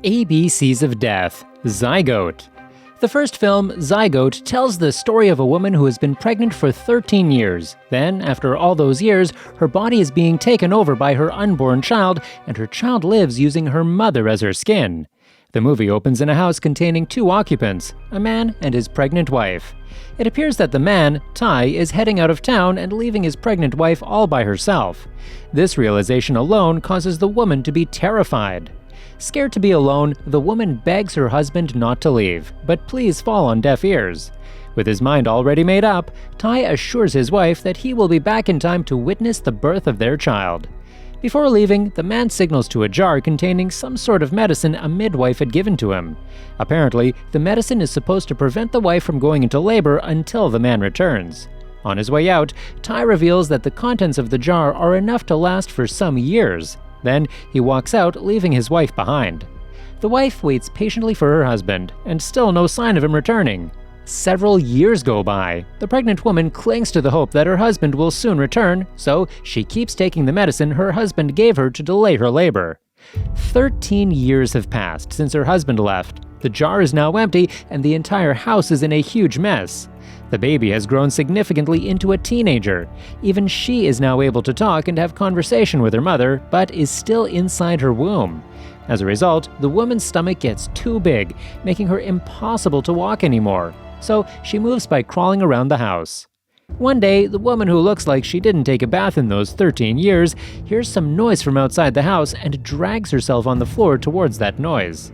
ABCs of Death, Zygote. The first film, Zygote, tells the story of a woman who has been pregnant for 13 years. Then, after all those years, her body is being taken over by her unborn child, and her child lives using her mother as her skin. The movie opens in a house containing two occupants, a man and his pregnant wife. It appears that the man, Ty, is heading out of town and leaving his pregnant wife all by herself. This realization alone causes the woman to be terrified. Scared to be alone, the woman begs her husband not to leave, but pleas fall on deaf ears. With his mind already made up, Ty assures his wife that he will be back in time to witness the birth of their child. Before leaving, the man signals to a jar containing some sort of medicine a midwife had given to him. Apparently, the medicine is supposed to prevent the wife from going into labor until the man returns. On his way out, Ty reveals that the contents of the jar are enough to last for some years. Then he walks out, leaving his wife behind. The wife waits patiently for her husband, and still no sign of him returning. Several years go by. The pregnant woman clings to the hope that her husband will soon return, so she keeps taking the medicine her husband gave her to delay her labor. 13 years have passed since her husband left. The jar is now empty, and the entire house is in a huge mess. The baby has grown significantly into a teenager. Even she is now able to talk and have conversation with her mother, but is still inside her womb. As a result, the woman's stomach gets too big, making her impossible to walk anymore. So she moves by crawling around the house. One day, the woman who looks like she didn't take a bath in those 13 years hears some noise from outside the house and drags herself on the floor towards that noise.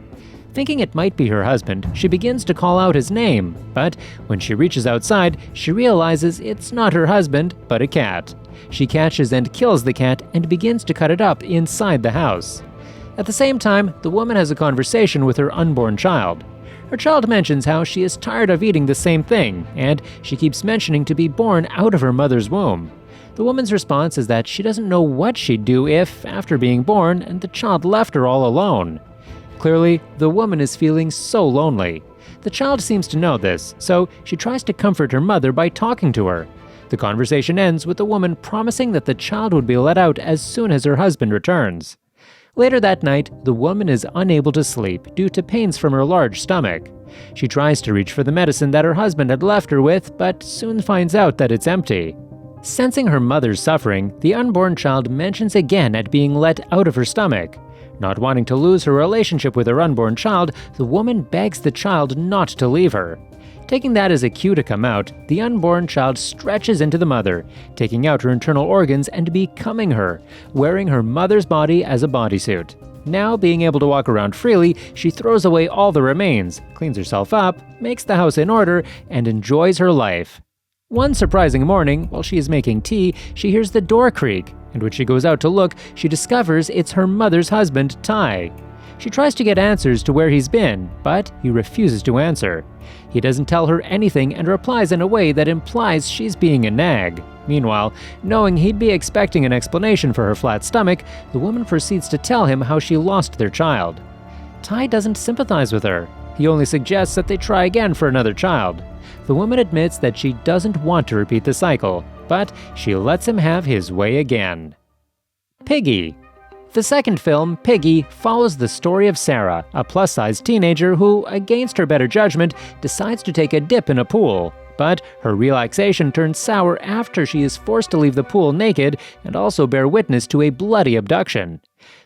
Thinking it might be her husband, she begins to call out his name, but when she reaches outside, she realizes it's not her husband, but a cat. She catches and kills the cat and begins to cut it up inside the house. At the same time, the woman has a conversation with her unborn child. Her child mentions how she is tired of eating the same thing, and she keeps mentioning to be born out of her mother's womb. The woman's response is that she doesn't know what she'd do if, after being born, and the child left her all alone. Clearly, the woman is feeling so lonely. The child seems to know this, so she tries to comfort her mother by talking to her. The conversation ends with the woman promising that the child would be let out as soon as her husband returns. Later that night, the woman is unable to sleep due to pains from her large stomach. She tries to reach for the medicine that her husband had left her with, but soon finds out that it's empty. Sensing her mother's suffering, the unborn child mentions again at being let out of her stomach. Not wanting to lose her relationship with her unborn child, the woman begs the child not to leave her. Taking that as a cue to come out, the unborn child stretches into the mother, taking out her internal organs and becoming her, wearing her mother's body as a bodysuit. Now being able to walk around freely, she throws away all the remains, cleans herself up, makes the house in order, and enjoys her life. One surprising morning, while she is making tea, she hears the door creak, and when she goes out to look, she discovers it's her mother's husband, Ty. She tries to get answers to where he's been, but he refuses to answer. He doesn't tell her anything and replies in a way that implies she's being a nag. Meanwhile, knowing he'd be expecting an explanation for her flat stomach, the woman proceeds to tell him how she lost their child. Ty doesn't sympathize with her. He only suggests that they try again for another child. The woman admits that she doesn't want to repeat the cycle, but she lets him have his way again. Piggy. The second film, Piggy, follows the story of Sarah, a plus-size teenager who, against her better judgment, decides to take a dip in a pool. But her relaxation turns sour after she is forced to leave the pool naked and also bear witness to a bloody abduction.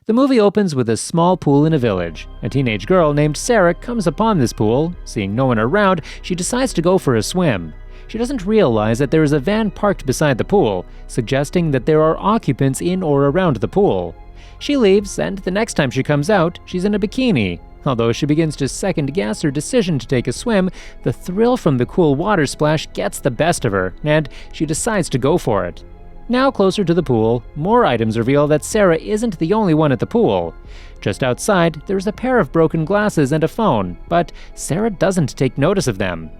The movie opens with a small pool in a village. A teenage girl named Sarah comes upon this pool. Seeing no one around, she decides to go for a swim. She doesn't realize that there is a van parked beside the pool, suggesting that there are occupants in or around the pool. She leaves, and the next time she comes out, she's in a bikini. Although she begins to second-guess her decision to take a swim, the thrill from the cool water splash gets the best of her, and she decides to go for it. Now closer to the pool, more items reveal that Sarah isn't the only one at the pool. Just outside, there's a pair of broken glasses and a phone, but Sarah doesn't take notice of them.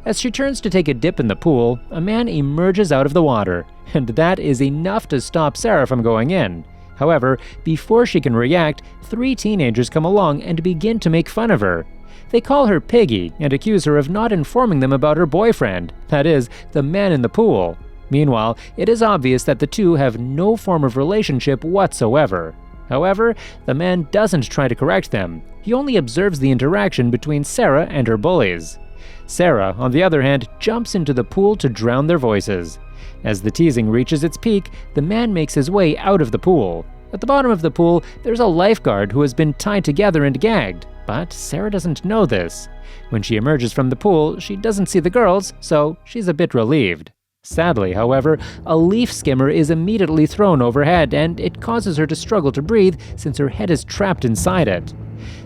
As she turns to take a dip in the pool, a man emerges out of the water, and that is enough to stop Sarah from going in. However, before she can react, 3 teenagers come along and begin to make fun of her. They call her Piggy and accuse her of not informing them about her boyfriend, that is, the man in the pool. Meanwhile, it is obvious that the two have no form of relationship whatsoever. However, the man doesn't try to correct them. He only observes the interaction between Sarah and her bullies. Sarah, on the other hand, jumps into the pool to drown their voices. As the teasing reaches its peak, the man makes his way out of the pool. At the bottom of the pool, there's a lifeguard who has been tied together and gagged, but Sarah doesn't know this. When she emerges from the pool, she doesn't see the girls, so she's a bit relieved. Sadly, however, a leaf skimmer is immediately thrown overhead, and it causes her to struggle to breathe since her head is trapped inside it.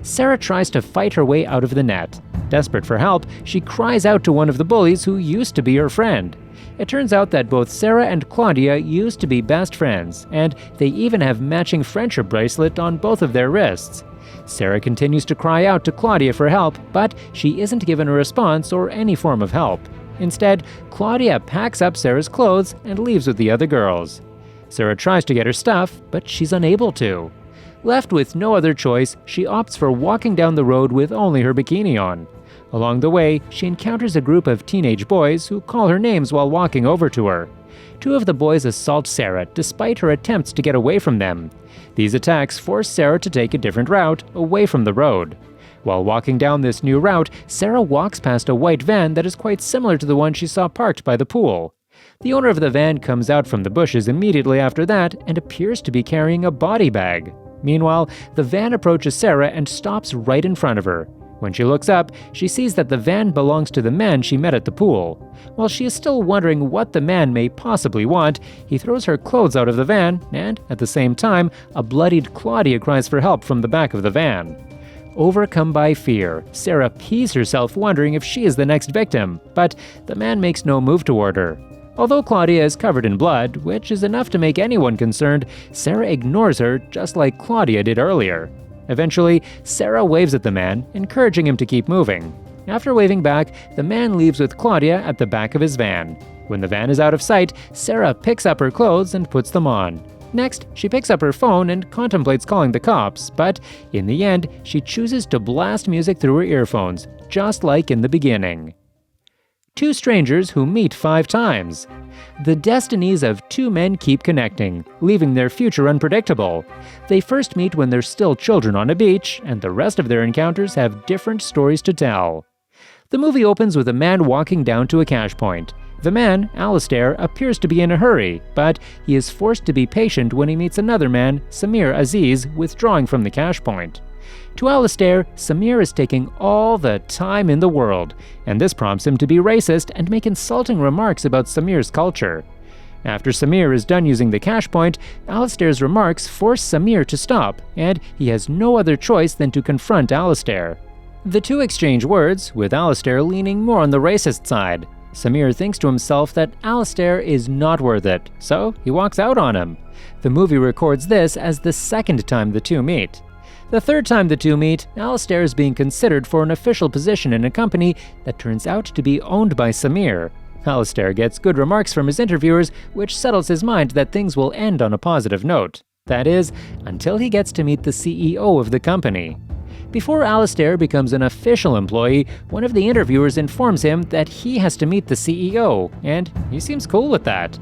Sarah tries to fight her way out of the net. Desperate for help, she cries out to one of the bullies who used to be her friend. It turns out that both Sarah and Claudia used to be best friends, and they even have matching friendship bracelet on both of their wrists. Sarah continues to cry out to Claudia for help, but she isn't given a response or any form of help. Instead, Claudia packs up Sarah's clothes and leaves with the other girls. Sarah tries to get her stuff, but she's unable to. Left with no other choice, she opts for walking down the road with only her bikini on. Along the way, she encounters a group of teenage boys who call her names while walking over to her. Two of the boys assault Sarah despite her attempts to get away from them. These attacks force Sarah to take a different route away from the road. While walking down this new route, Sarah walks past a white van that is quite similar to the one she saw parked by the pool. The owner of the van comes out from the bushes immediately after that and appears to be carrying a body bag. Meanwhile, the van approaches Sarah and stops right in front of her. When she looks up, she sees that the van belongs to the man she met at the pool. While she is still wondering what the man may possibly want, he throws her clothes out of the van, and at the same time, a bloodied Claudia cries for help from the back of the van. Overcome by fear, Sarah pees herself wondering if she is the next victim, but the man makes no move toward her. Although Claudia is covered in blood, which is enough to make anyone concerned, Sarah ignores her just like Claudia did earlier. Eventually, Sarah waves at the man, encouraging him to keep moving. After waving back, the man leaves with Claudia at the back of his van. When the van is out of sight, Sarah picks up her clothes and puts them on. Next, she picks up her phone and contemplates calling the cops, but in the end, she chooses to blast music through her earphones, just like in the beginning. Two strangers who meet 5 times. The destinies of two men keep connecting, leaving their future unpredictable. They first meet when they're still children on a beach, and the rest of their encounters have different stories to tell. The movie opens with a man walking down to a cash point. The man, Alistair, appears to be in a hurry, but he is forced to be patient when he meets another man, Samir Aziz, withdrawing from the cash point. To Alistair, Samir is taking all the time in the world, and this prompts him to be racist and make insulting remarks about Samir's culture. After Samir is done using the cash point, Alistair's remarks force Samir to stop, and he has no other choice than to confront Alistair. The two exchange words, with Alistair leaning more on the racist side. Samir thinks to himself that Alistair is not worth it, so he walks out on him. The movie records this as the second time the two meet. The third time the two meet, Alistair is being considered for an official position in a company that turns out to be owned by Samir. Alistair gets good remarks from his interviewers, which settles his mind that things will end on a positive note. That is, until he gets to meet the CEO of the company. Before Alistair becomes an official employee, one of the interviewers informs him that he has to meet the CEO, and he seems cool with that.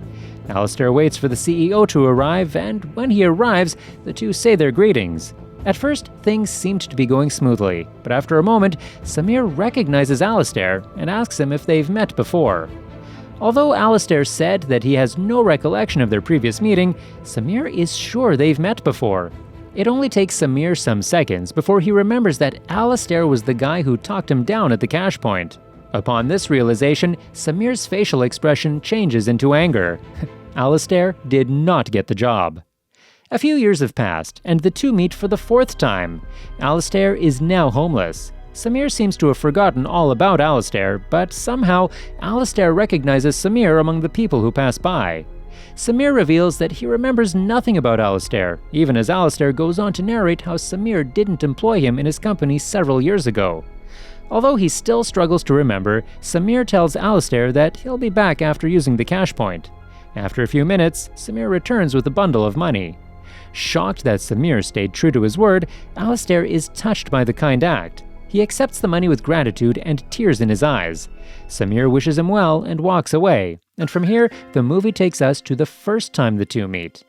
Alistair waits for the CEO to arrive, and when he arrives, the two say their greetings. At first, things seemed to be going smoothly, but after a moment, Samir recognizes Alistair and asks him if they've met before. Although Alistair said that he has no recollection of their previous meeting, Samir is sure they've met before. It only takes Samir some seconds before he remembers that Alistair was the guy who talked him down at the cash point. Upon this realization, Samir's facial expression changes into anger. Alistair did not get the job. A few years have passed, and the two meet for the 4th time. Alistair is now homeless. Samir seems to have forgotten all about Alistair, but somehow Alistair recognizes Samir among the people who pass by. Samir reveals that he remembers nothing about Alistair, even as Alistair goes on to narrate how Samir didn't employ him in his company several years ago. Although he still struggles to remember, Samir tells Alistair that he'll be back after using the cash point. After a few minutes, Samir returns with a bundle of money. Shocked that Samir stayed true to his word, Alistair is touched by the kind act. He accepts the money with gratitude and tears in his eyes. Samir wishes him well and walks away, and from here, the movie takes us to the first time the two meet.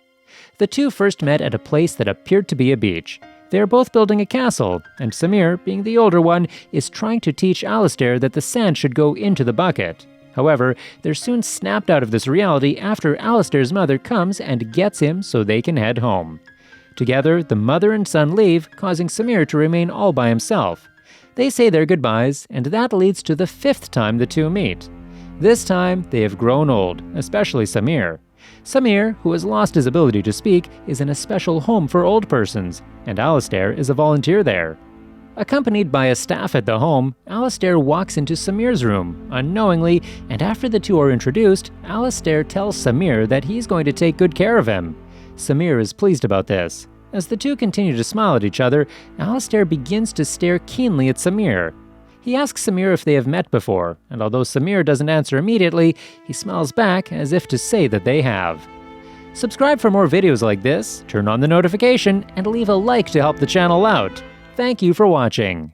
The two first met at a place that appeared to be a beach. They are both building a castle, and Samir, being the older one, is trying to teach Alistair that the sand should go into the bucket. However, they're soon snapped out of this reality after Alistair's mother comes and gets him so they can head home. Together, the mother and son leave, causing Samir to remain all by himself. They say their goodbyes, and that leads to the 5th time the two meet. This time, they have grown old, especially Samir. Samir, who has lost his ability to speak, is in a special home for old persons, and Alistair is a volunteer there. Accompanied by a staff at the home, Alistair walks into Samir's room, unknowingly, and after the two are introduced, Alistair tells Samir that he's going to take good care of him. Samir is pleased about this. As the two continue to smile at each other, Alistair begins to stare keenly at Samir. He asks Samir if they have met before, and although Samir doesn't answer immediately, he smiles back as if to say that they have. Subscribe for more videos like this, turn on the notification, and leave a like to help the channel out. Thank you for watching.